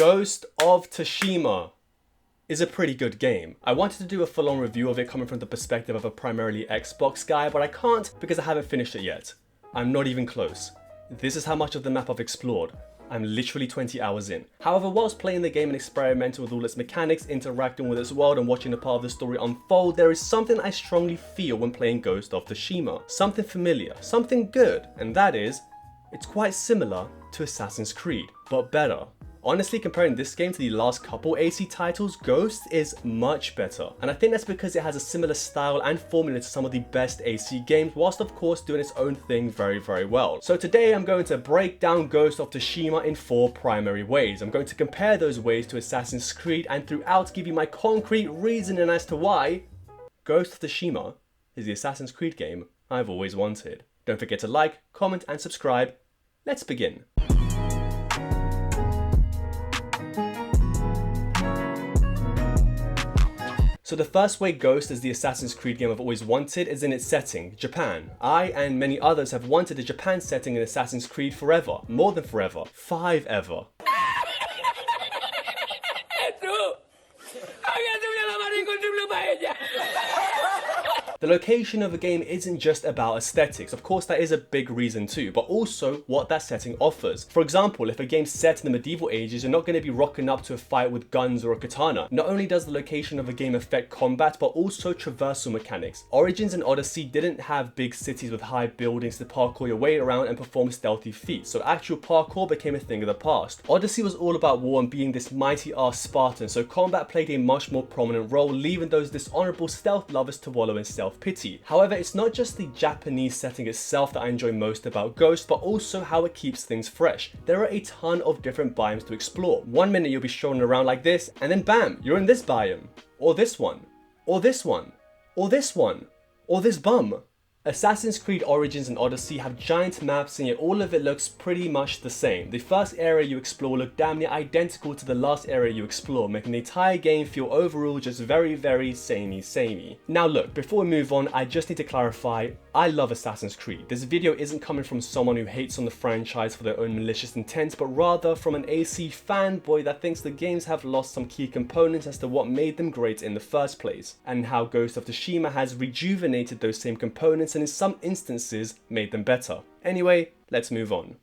Ghost of Tsushima is a pretty good game. I wanted to do a full-on review of it coming from the perspective of a primarily Xbox guy, but I can't because I haven't finished it yet. I'm not even close. This is how much of the map I've explored. I'm literally 20 hours in. However, whilst playing the game and experimenting with all its mechanics, interacting with its world and watching a part of the story unfold, there is something I strongly feel when playing Ghost of Tsushima. Something familiar, something good, and that is, it's quite similar to Assassin's Creed, but better. Honestly, comparing this game to the last couple AC titles, Ghost is much better. And I think that's because it has a similar style and formula to some of the best AC games, whilst of course doing its own thing very, very well. So today I'm going to break down Ghost of Tsushima in 4 primary ways. I'm going to compare those ways to Assassin's Creed and throughout give you my concrete reasoning as to why Ghost of Tsushima is the Assassin's Creed game I've always wanted. Don't forget to like, comment and subscribe. Let's begin. So the first way Ghost is the Assassin's Creed game I've always wanted is in its setting, Japan. I and many others have wanted a Japan setting in Assassin's Creed forever, more than forever, 5 ever. The location of a game isn't just about aesthetics, of course that is a big reason too, but also what that setting offers. For example, if a game's set in the medieval ages, you're not going to be rocking up to a fight with guns or a katana. Not only does the location of a game affect combat, but also traversal mechanics. Origins and Odyssey didn't have big cities with high buildings to parkour your way around and perform stealthy feats, so actual parkour became a thing of the past. Odyssey was all about war and being this mighty-ass Spartan, so combat played a much more prominent role, leaving those dishonorable stealth lovers to wallow in self-pity. However, it's not just the Japanese setting itself that I enjoy most about Ghost, but also how it keeps things fresh. There are a ton of different biomes to explore. One minute you'll be strolling around like this, and then bam, you're in this biome, or this one, or this one, or this one, or this bum. Assassin's Creed Origins and Odyssey have giant maps and yet all of it looks pretty much the same. The first area you explore look damn near identical to the last area you explore, making the entire game feel overall just very, very samey. Now look, before we move on, I just need to clarify, I love Assassin's Creed. This video isn't coming from someone who hates on the franchise for their own malicious intent, but rather from an AC fanboy that thinks the games have lost some key components as to what made them great in the first place, and how Ghost of Tsushima has rejuvenated those same components and in some instances made them better. Anyway, let's move on.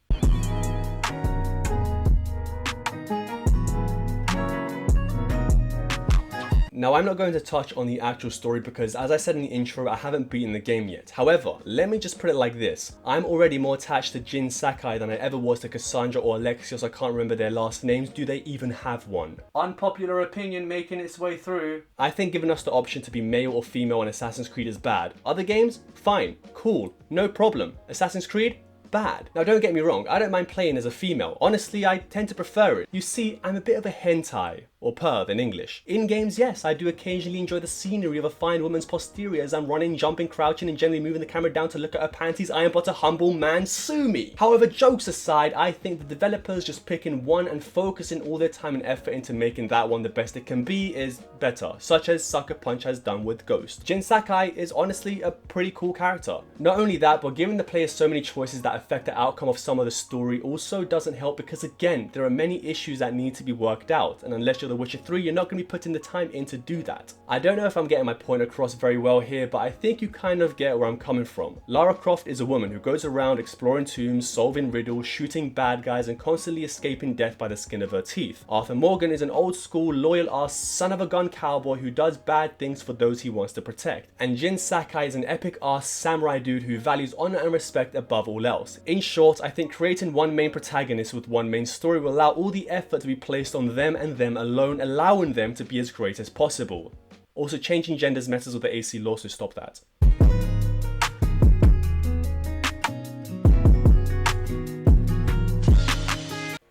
Now I'm not going to touch on the actual story because as I said in the intro, I haven't beaten the game yet. However, let me just put it like this. I'm already more attached to Jin Sakai than I ever was to Cassandra or Alexios. I can't remember their last names. Do they even have one? Unpopular opinion making its way through. I think giving us the option to be male or female in Assassin's Creed is bad. Other games? Fine, cool, no problem. Assassin's Creed? Bad. Now don't get me wrong, I don't mind playing as a female. Honestly, I tend to prefer it. You see, I'm a bit of a hentai, or perv in English. In games, yes, I do occasionally enjoy the scenery of a fine woman's posterior as I'm running, jumping, crouching and generally moving the camera down to look at her panties. I am but a humble man, sue me. However, jokes aside, I think the developers just picking one and focusing all their time and effort into making that one the best it can be is better, such as Sucker Punch has done with Ghost. Jin Sakai is honestly a pretty cool character. Not only that, but giving the player so many choices that affect the outcome of some of the story also doesn't help because again, there are many issues that need to be worked out, and unless you're The Witcher 3, you're not going to be putting the time in to do that. I don't know if I'm getting my point across very well here, but I think you kind of get where I'm coming from. Lara Croft is a woman who goes around exploring tombs, solving riddles, shooting bad guys, and constantly escaping death by the skin of her teeth. Arthur Morgan is an old school, loyal ass son of a gun cowboy who does bad things for those he wants to protect. And Jin Sakai is an epic ass samurai dude who values honor and respect above all else. In short, I think creating one main protagonist with one main story will allow all the effort to be placed on them and them alone, allowing them to be as great as possible. Also, changing genders messes with the AC law, so stop that.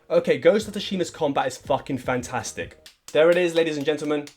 Okay, Ghost of Tsushima's combat is fucking fantastic. There it is, ladies and gentlemen.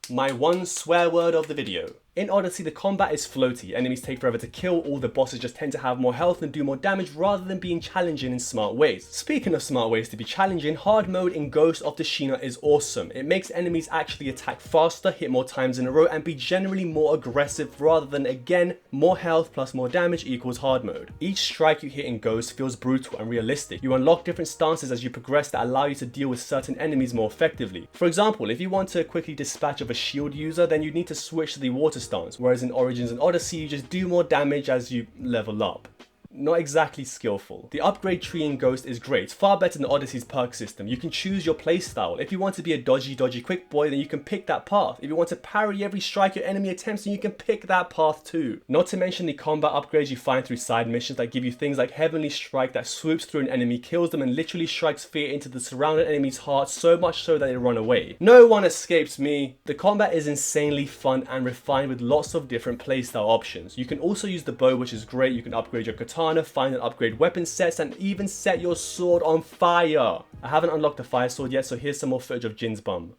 My one swear word of the video. In Odyssey, the combat is floaty, enemies take forever to kill, all the bosses just tend to have more health and do more damage rather than being challenging in smart ways. Speaking of smart ways to be challenging, hard mode in Ghost of Tsushima is awesome. It makes enemies actually attack faster, hit more times in a row, and be generally more aggressive rather than, again, more health plus more damage equals hard mode. Each strike you hit in Ghost feels brutal and realistic. You unlock different stances as you progress that allow you to deal with certain enemies more effectively. For example, if you want to quickly dispatch of a shield user, then you need to switch to the water stance, whereas in Origins and Odyssey you just do more damage as you level up. Not exactly skillful. The upgrade tree in Ghost is great, far better than Odyssey's perk system. You can choose your playstyle. If you want to be a dodgy quick boy, then you can pick that path. If you want to parry every strike your enemy attempts, then you can pick that path too. Not to mention the combat upgrades you find through side missions that give you things like Heavenly Strike that swoops through an enemy, kills them and literally strikes fear into the surrounding enemy's heart, so much so that they run away. No one escapes me. The combat is insanely fun and refined with lots of different playstyle options. You can also use the bow, which is great. You can upgrade your katana, find and upgrade weapon sets, and even set your sword on fire. I haven't unlocked the fire sword yet, so here's some more footage of Jin's bum.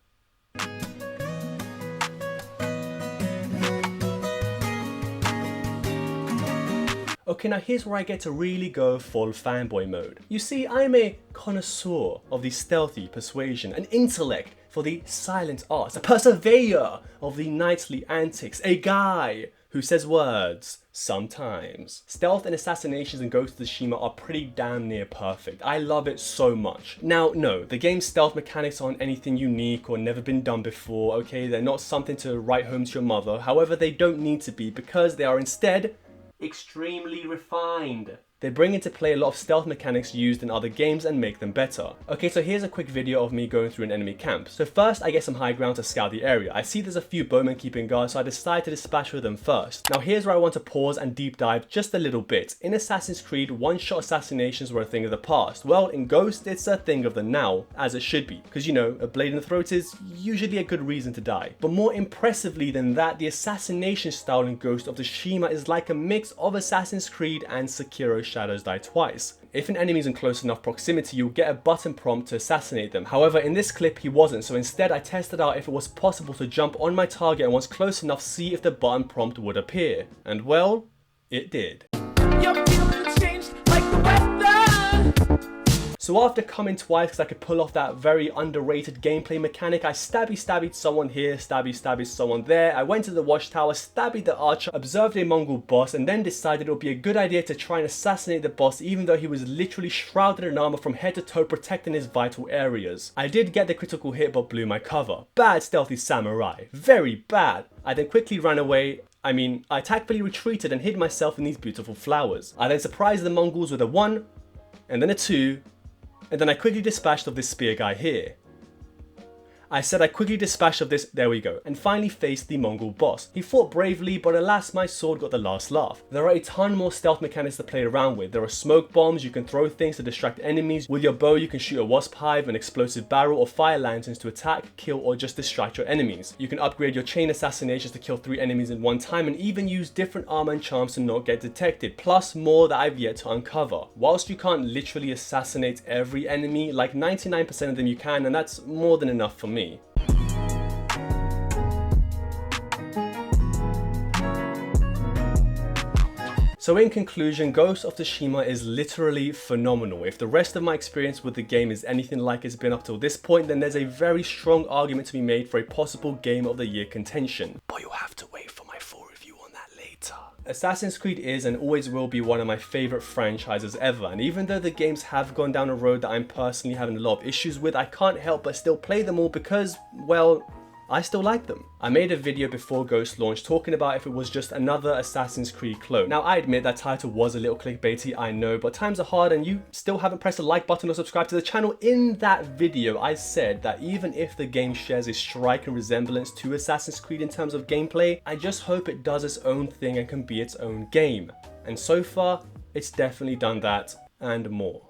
Okay, now here's where I get to really go full fanboy mode. You see, I'm a connoisseur of the stealthy persuasion, an intellect for the silent arts, a purveyor of the knightly antics, a guy who says words sometimes. Stealth and assassinations in Ghost of Tsushima are pretty damn near perfect. I love it so much. Now, no, the game's stealth mechanics aren't anything unique or never been done before, okay? They're not something to write home to your mother. However, they don't need to be because they are instead extremely refined. They bring into play a lot of stealth mechanics used in other games and make them better. Okay, so here's a quick video of me going through an enemy camp. So first I get some high ground to scout the area. I see there's a few bowmen keeping guard, so I decide to dispatch with them first. Now here's where I want to pause and deep dive just a little bit. In Assassin's Creed, one-shot assassinations were a thing of the past. Well, in Ghost, it's a thing of the now, as it should be. Because you know, a blade in the throat is usually a good reason to die. But more impressively than that, the assassination style in Ghost of Tsushima is like a mix of Assassin's Creed and Sekiro Shadows Die Twice. If an enemy is in close enough proximity, you'll get a button prompt to assassinate them. However, in this clip he wasn't, so instead I tested out if it was possible to jump on my target and once close enough see if the button prompt would appear. And well, it did. Your feelings changed like the weather. So after coming twice because I could pull off that very underrated gameplay mechanic, I stabby someone here, stabby someone there. I went to the watchtower, stabbied the archer, observed a Mongol boss, and then decided it would be a good idea to try and assassinate the boss even though he was literally shrouded in armor from head to toe protecting his vital areas. I did get the critical hit but blew my cover. Bad stealthy samurai. Very bad. I then quickly ran away. I tactfully retreated and hid myself in these beautiful flowers. I then surprised the Mongols with a 1, and then a 2, and then I quickly dispatched of this spear guy here. I said I quickly dispatched of this, there we go, and finally faced the Mongol boss. He fought bravely, but alas my sword got the last laugh. There are a ton more stealth mechanics to play around with. There are smoke bombs, you can throw things to distract enemies. With your bow you can shoot a wasp hive, an explosive barrel, or fire lanterns to attack, kill, or just distract your enemies. You can upgrade your chain assassinations to kill 3 enemies in one time and even use different armor and charms to not get detected, plus more that I've yet to uncover. Whilst you can't literally assassinate every enemy, like 99% of them you can, and that's more than enough for me. So in conclusion, Ghost of Tsushima is literally phenomenal. If the rest of my experience with the game is anything like it's been up till this point, then there's a very strong argument to be made for a possible Game of the Year contention. But you'll have to wait for my full review on that later. Assassin's Creed is and always will be one of my favourite franchises ever, and even though the games have gone down a road that I'm personally having a lot of issues with, I can't help but still play them all because, well, I still like them. I made a video before Ghost launched talking about if it was just another Assassin's Creed clone. Now I admit that title was a little clickbaity, I know, but times are hard and you still haven't pressed the like button or subscribed to the channel. In that video I said that even if the game shares a striking resemblance to Assassin's Creed in terms of gameplay, I just hope it does its own thing and can be its own game. And so far, it's definitely done that and more.